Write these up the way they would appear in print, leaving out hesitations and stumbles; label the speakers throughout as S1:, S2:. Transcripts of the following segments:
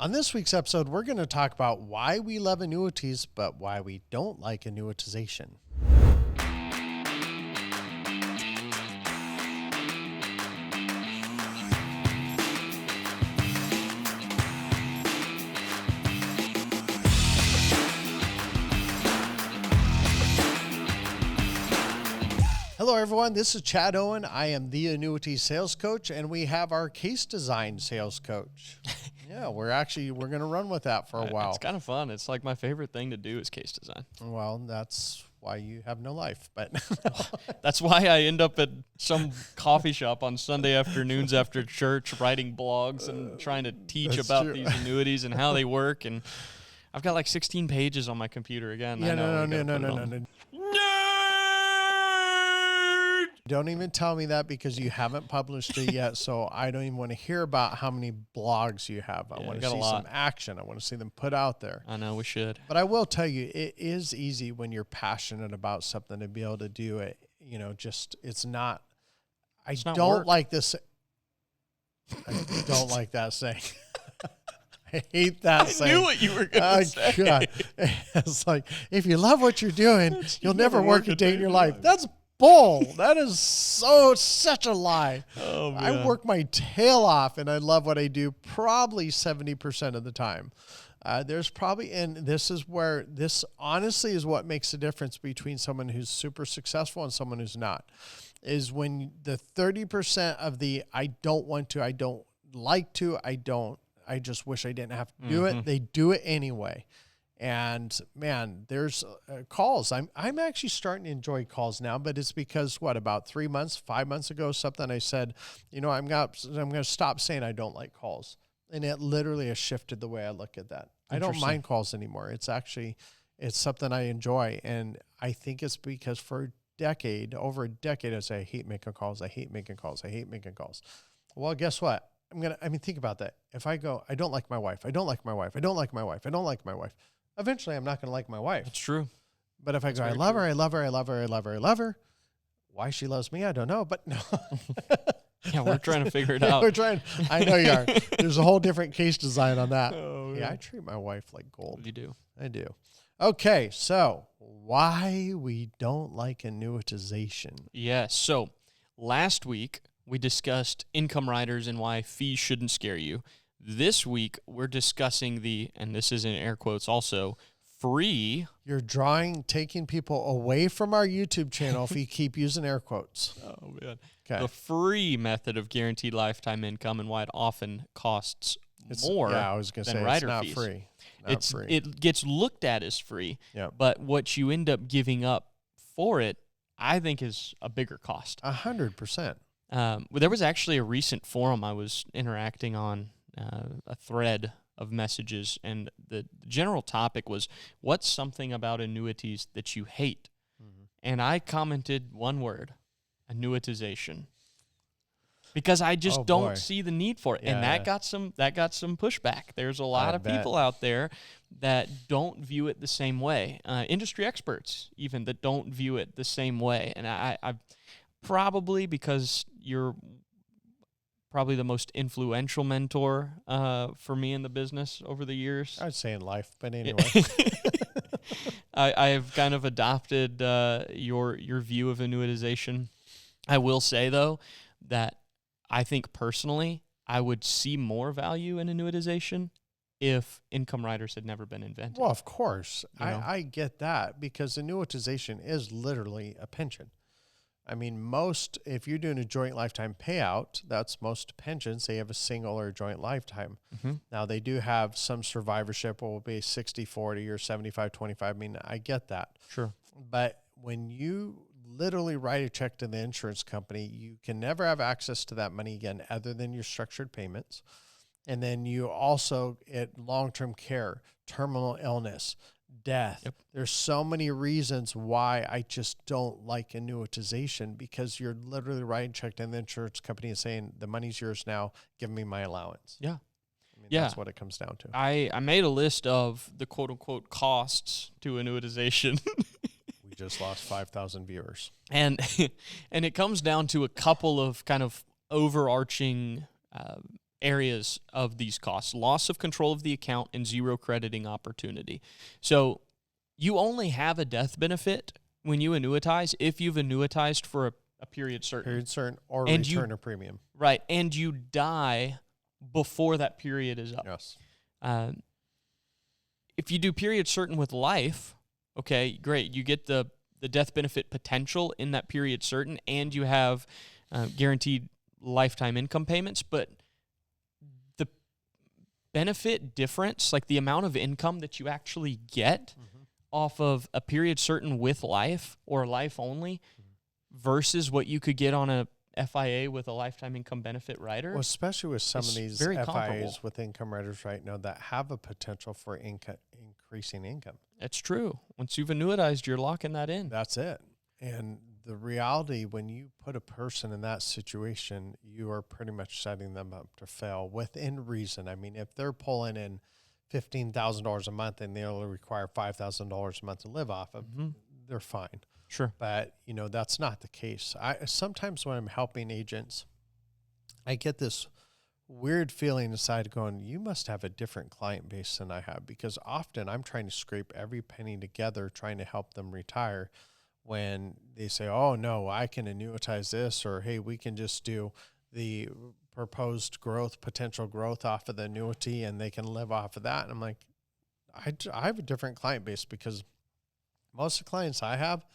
S1: On this week's episode, we're going to talk about why we love annuities, but why we don't like annuitization. Hello, everyone. This is Chad Owen. I am the Annuity Sales Coach, and we have our case design sales coach. Yeah, we're going to run with that for a while.
S2: It's kind of fun. It's like my favorite thing to do is case design.
S1: Well, that's why you have no life, but
S2: that's why I end up at some coffee shop on Sunday afternoons after church writing blogs and trying to teach about these annuities and how they work. And I've got like 16 pages on my computer again.
S1: Yeah, no. Don't even tell me that because you haven't published it yet, so I don't even want to hear about how many blogs you have. I want to see some action. I want to see them put out there.
S2: I know, we should.
S1: But I will tell you, it is easy when you're passionate about something to be able to do it. You know, it's not like this. I don't like that saying. I hate that saying.
S2: I knew what you were going to say. God.
S1: It's like, if you love what you're doing, you'll never work a day in your life. That's bull. That is such a lie.
S2: Oh, man.
S1: I work my tail off and I love what I do probably 70% of the time. There's probably, and this is where this honestly is what makes the difference between someone who's super successful and someone who's not, is when the 30% of the I don't want to, I don't like to, I just wish I didn't have to do it. They do it anyway. And man, there's calls. I'm actually starting to enjoy calls now, but it's because about 5 months ago, something I said, I'm going to stop saying I don't like calls. And it literally has shifted the way I look at that. I don't mind calls anymore. It's something I enjoy. And I think it's because for over a decade, I say, I hate making calls. I hate making calls. I hate making calls. Well, guess what? Think about that. If I go, I don't like my wife. I don't like my wife. I don't like my wife. I don't like my wife. Eventually, I'm not going to like my wife.
S2: That's true.
S1: But if I go, I love her, I love her, I love her, I love her, I love her. Why she loves me, I don't know. But no.
S2: Yeah, we're trying to figure it out.
S1: I know you are. There's a whole different case design on that.
S2: Oh,
S1: yeah, I treat my wife like gold.
S2: You do.
S1: I do. Okay, so why we don't like annuitization.
S2: Yes. So last week, we discussed income riders and why fees shouldn't scare you. This week, we're discussing and this is in air quotes also, free.
S1: You're taking people away from our YouTube channel if you keep using air quotes.
S2: Oh, man.
S1: Okay.
S2: The free method of guaranteed lifetime income and why it often costs more
S1: I was going to say
S2: rider
S1: it's not
S2: fees.
S1: Free.
S2: It gets looked at as free, but what you end up giving up for it, I think, is a bigger cost.
S1: 100%.
S2: There was actually a recent forum I was interacting on, a thread of messages, and the general topic was, what's something about annuities that you hate? Mm-hmm. And I commented one word, annuitization, because I just don't see the need for it. Yeah, and that got some pushback. There's a lot of people out there that don't view it the same way. Industry experts even that don't view it the same way. And I probably, because you're probably the most influential mentor for me in the business over the years.
S1: I'd say in life, but anyway.
S2: I have kind of adopted your view of annuitization. I will say, though, that I think personally I would see more value in annuitization if income riders had never been invented.
S1: Well, of course. I get that, because annuitization is literally a pension. I mean, if you're doing a joint lifetime payout, that's most pensions, they have a single or a joint lifetime. Mm-hmm. Now, they do have some survivorship, will be 60-40 or 75-25. I mean, I get that.
S2: Sure.
S1: But when you literally write a check to the insurance company, you can never have access to that money again other than your structured payments. And then you also, at long-term care, terminal illness, death. Yep. There's so many reasons why I just don't like annuitization, because you're literally writing a check to the insurance company and saying, the money's yours now, give me my allowance.
S2: Yeah.
S1: I mean, that's what it comes down to.
S2: I made a list of the quote-unquote costs to annuitization.
S1: We just lost 5,000 viewers.
S2: And it comes down to a couple of kind of overarching areas of these costs: loss of control of the account and zero crediting opportunity. So you only have a death benefit when you annuitize if you've annuitized for a period certain.
S1: Or
S2: and
S1: return a premium.
S2: Right, and you die before that period is up.
S1: Yes.
S2: If you do period certain with life, okay, great. You get the death benefit potential in that period certain, and you have guaranteed lifetime income payments. But the benefit difference, like the amount of income that you actually get off of a period certain with life or life only versus what you could get on a FIA with a lifetime income benefit rider.
S1: Well, especially with some of these
S2: very
S1: FIAs
S2: comparable.
S1: with income riders right now that have a potential for increasing income.
S2: That's true. Once you've annuitized, you're locking that in.
S1: That's it. And the reality, when you put a person in that situation, you are pretty much setting them up to fail within reason. I mean, if they're pulling in $15,000 a month and they only require $5,000 a month to live off of, they're fine.
S2: Sure.
S1: But, that's not the case. Sometimes when I'm helping agents, I get this weird feeling inside going, you must have a different client base than I have, because often I'm trying to scrape every penny together, trying to help them retire, when they say, oh, no, I can annuitize this, or, hey, we can just do the proposed potential growth off of the annuity, and they can live off of that. And I'm like, I have a different client base, because most of the clients I have,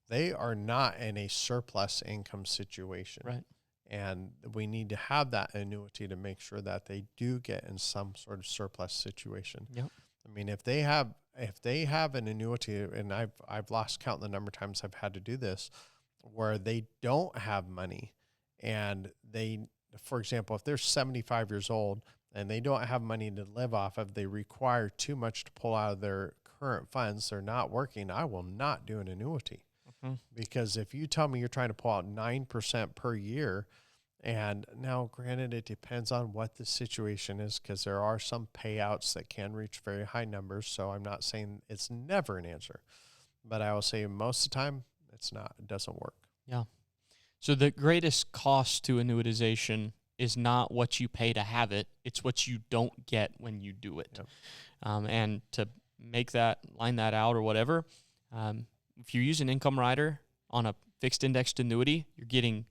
S1: they are not in a surplus income situation.
S2: Right.
S1: And we need to have that annuity to make sure that they do get in some sort of surplus situation.
S2: Yep.
S1: I mean, if they have an annuity, and I've lost count the number of times I've had to do this, where they don't have money, and they, for example, if they're 75 years old and they don't have money to live off of, they require too much to pull out of their current funds, they're not working, I will not do an annuity. Because if you tell me you're trying to pull out 9% per year, and now granted, it depends on what the situation is, because there are some payouts that can reach very high numbers. So I'm not saying it's never an answer, but I will say most of the time it's not, it doesn't work.
S2: Yeah. So the greatest cost to annuitization is not what you pay to have it. It's what you don't get when you do it.
S1: Yep.
S2: And to line that out or whatever, if you use an income rider on a fixed indexed annuity, you're getting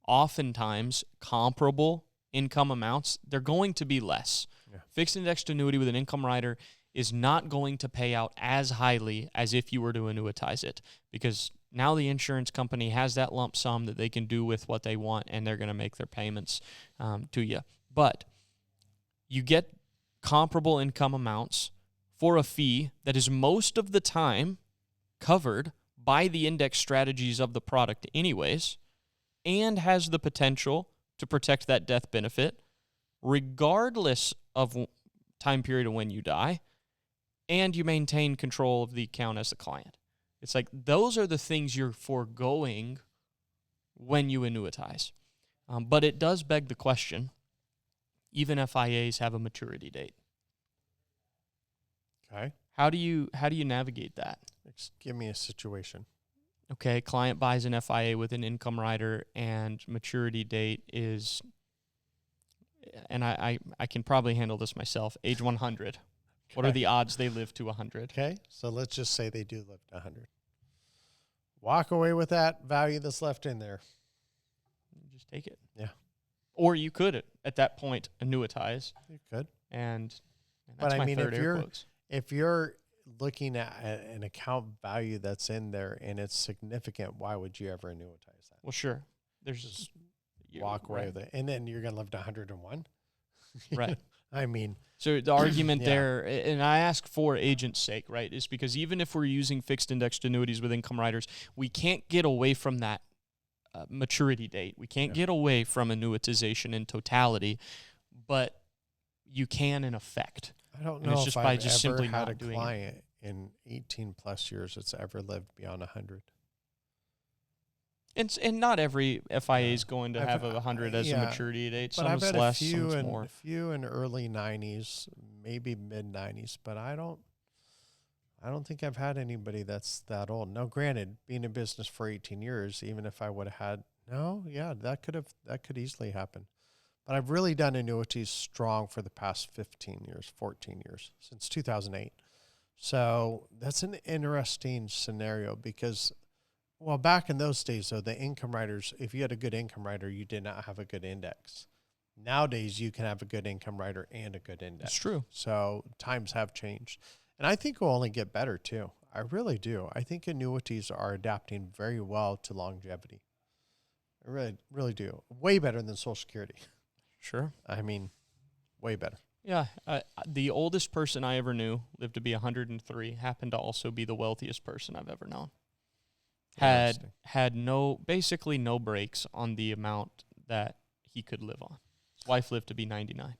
S2: oftentimes comparable income amounts. They're going to be less. Yeah. Fixed indexed annuity with an income rider is not going to pay out as highly as if you were to annuitize it, because now the insurance company has that lump sum that they can do with what they want, and they're going to make their payments to you. But you get comparable income amounts for a fee that is most of the time covered by the index strategies of the product anyways, and has the potential to protect that death benefit regardless of time period of when you die, and you maintain control of the account as the client. It's like those are the things you're foregoing when you annuitize. But it does beg the question, even FIAs have a maturity date.
S1: Okay.
S2: How do you navigate that?
S1: Give me a situation.
S2: Okay, client buys an FIA with an income rider, and maturity date is, and I can probably handle this myself, age 100. Okay. What are the odds they live to 100?
S1: Okay, so let's just say they do live to 100. Walk away with that value that's left in there.
S2: Just take it.
S1: Yeah.
S2: Or you could, at that point, annuitize.
S1: You could.
S2: And
S1: that's
S2: my third air quotes.
S1: If you're looking at an account value that's in there and it's significant, why would you ever annuitize that?
S2: Well, sure. There's just
S1: walk away with it, and then you're going to live to 101.
S2: Right.
S1: I mean,
S2: so the argument there, and I ask for agent's sake, right, is because even if we're using fixed indexed annuities with income riders, we can't get away from that maturity date. We can't get away from annuitization in totality, but you can in effect.
S1: I don't know if I've ever had a client in 18 plus years that's ever lived beyond 100.
S2: And not every FIA is going to have 100 as a maturity date. Some is less, some is more.
S1: A few in early 90s, maybe mid 90s, but I don't think I've had anybody that's that old. Now, granted, being in business for 18 years, even if I would have had, that could easily happen. But I've really done annuities strong for the past 15 years, 14 years, since 2008. So that's an interesting scenario because, well, back in those days, though, the income riders, if you had a good income rider, you did not have a good index. Nowadays, you can have a good income rider and a good index.
S2: It's true.
S1: So times have changed. And I think it will only get better, too. I really do. I think annuities are adapting very well to longevity. I really, really do. Way better than Social Security.
S2: Sure.
S1: I mean, way better.
S2: Yeah. The oldest person I ever knew lived to be 103, happened to also be the wealthiest person I've ever known. Had basically no breaks on the amount that he could live on. His wife lived to be 99.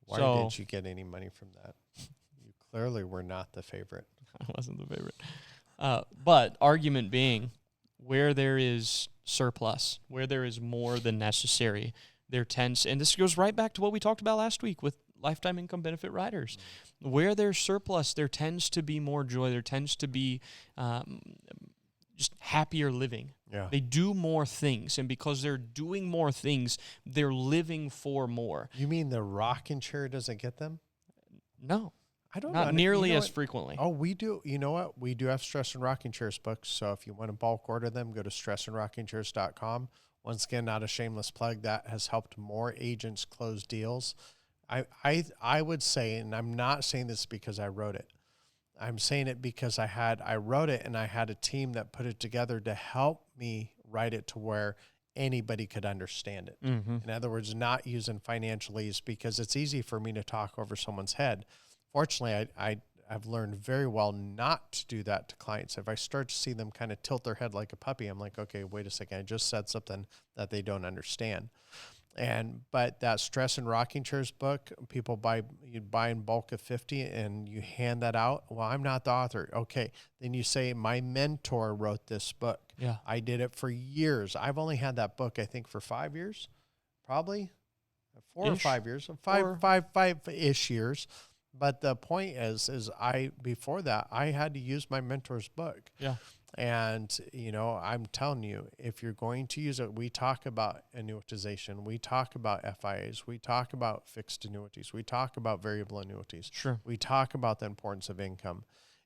S1: Why didn't you get any money from that? You clearly were not the favorite.
S2: I wasn't the favorite. But argument being, where there is surplus, where there is more than necessary, there tends, and this goes right back to what we talked about last week with lifetime income benefit riders. Where there's surplus, there tends to be more joy. There tends to be just happier living.
S1: Yeah.
S2: They do more things, and because they're doing more things, they're living for more.
S1: You mean the rocking chair doesn't get them?
S2: No.
S1: I don't know.
S2: Not nearly as frequently.
S1: Oh, we do. You know what? We do have Stress and Rocking Chairs books. So if you want to bulk order them, go to stressandrockingchairs.com. Once again, not a shameless plug. That has helped more agents close deals. I would say, and I'm not saying this because I wrote it. I'm saying it because I wrote it and I had a team that put it together to help me write it to where anybody could understand it.
S2: Mm-hmm.
S1: In other words, not using financialese because it's easy for me to talk over someone's head. Fortunately, I've learned very well not to do that to clients. If I start to see them kind of tilt their head like a puppy, I'm like, okay, wait a second. I just said something that they don't understand. But that Stress and Rocking Chairs book, you buy in bulk of 50 and you hand that out. Well, I'm not the author. Okay. Then you say, my mentor wrote this book.
S2: Yeah.
S1: I did it for years. I've only had that book, I think, for 5 years, probably 4 or 5 years, five-ish years. But the point is before that, I had to use my mentor's book.
S2: Yeah.
S1: And, I'm telling you, if you're going to use it, we talk about annuitization. We talk about FIAs. We talk about fixed annuities. We talk about variable annuities.
S2: Sure.
S1: We talk about the importance of income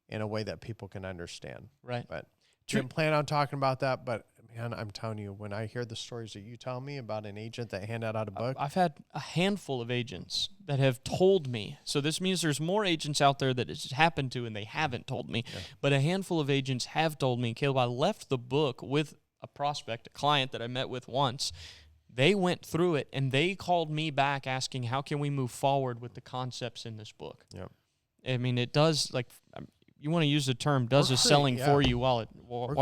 S1: in a way that people can understand.
S2: Right.
S1: But didn't plan on talking about that, but man, I'm telling you, when I hear the stories that you tell me about an agent that handed out a book.
S2: I've had a handful of agents that have told me, so this means there's more agents out there that it's happened to and they haven't told me, but a handful of agents have told me, Caleb, I left the book with a prospect, a client that I met with once. They went through it and they called me back asking, how can we move forward with the concepts in this book?
S1: Yep.
S2: I mean, it does, like, you want to use the term, does a selling for you while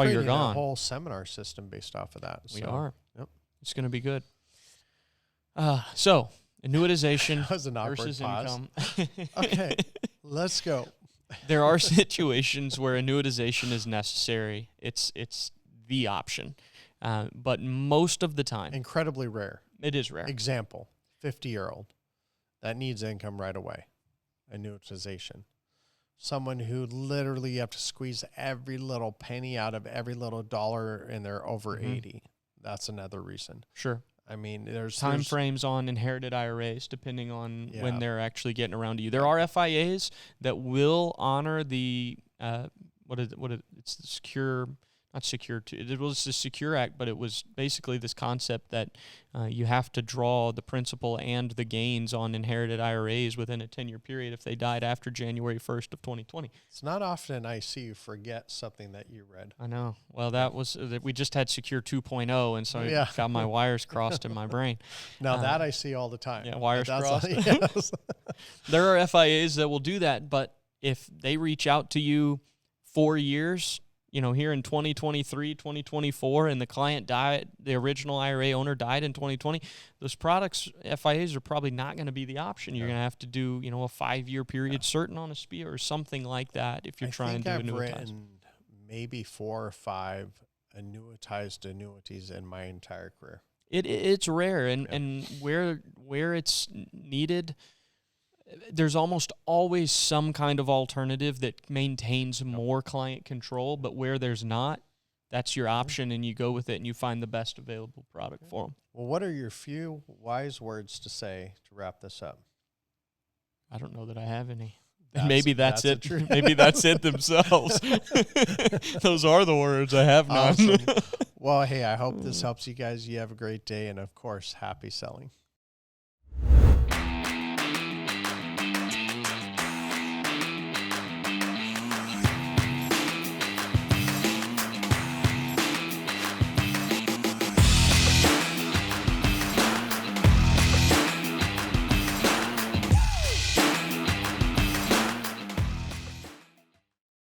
S2: you're gone.
S1: A whole seminar system based off of that.
S2: We are.
S1: Yep.
S2: It's going to be good. So, annuitization
S1: That was an awkward
S2: versus
S1: pause.
S2: income.
S1: Okay, let's go.
S2: There are situations where annuitization is necessary. It's the option. But most of the time,
S1: Incredibly rare.
S2: it is rare.
S1: Example, 50-year-old that needs income right away. Annuitization. Someone who literally you have to squeeze every little penny out of every little dollar and they're over 80. That's another reason.
S2: Sure.
S1: I mean, there's
S2: Time frames on inherited IRAs depending on
S1: Yeah.
S2: when they're actually getting around to you. There are FIAs that will honor the it's the secure. Not secure. It was the Secure Act, but it was basically this concept that you have to draw the principal and the gains on inherited IRAs within a 10-year period if they died after January 1st of 2020.
S1: It's not often I see you forget something that you read.
S2: I know. Well, we just had Secure 2.0, and so I got my wires crossed in my brain.
S1: Now that I see all the time.
S2: Yeah, wires crossed.
S1: Yes.
S2: There are FIAs that will do that, but if they reach out to you 4 years, here in 2023, 2024, and the client died, the original IRA owner died in 2020, those products, FIAs, are probably not going to be the option. You're going to have to do, a 5-year period certain on a SPIA or something like that if you're trying to
S1: I've
S2: annuitize.
S1: written maybe 4 or 5 annuitized annuities in my entire career.
S2: It's rare, and where it's needed, there's almost always some kind of alternative that maintains more client control, but where there's not, that's your option, and you go with it, and you find the best available product for them.
S1: Well, what are your few wise words to say to wrap this up?
S2: I don't know that I have any.
S1: That's-
S2: Maybe that's
S1: that's
S2: it. Maybe that's it themselves. Those are the words. I have none.
S1: Awesome. Well, hey, I hope this helps you guys. You have a great day, and of course, happy selling.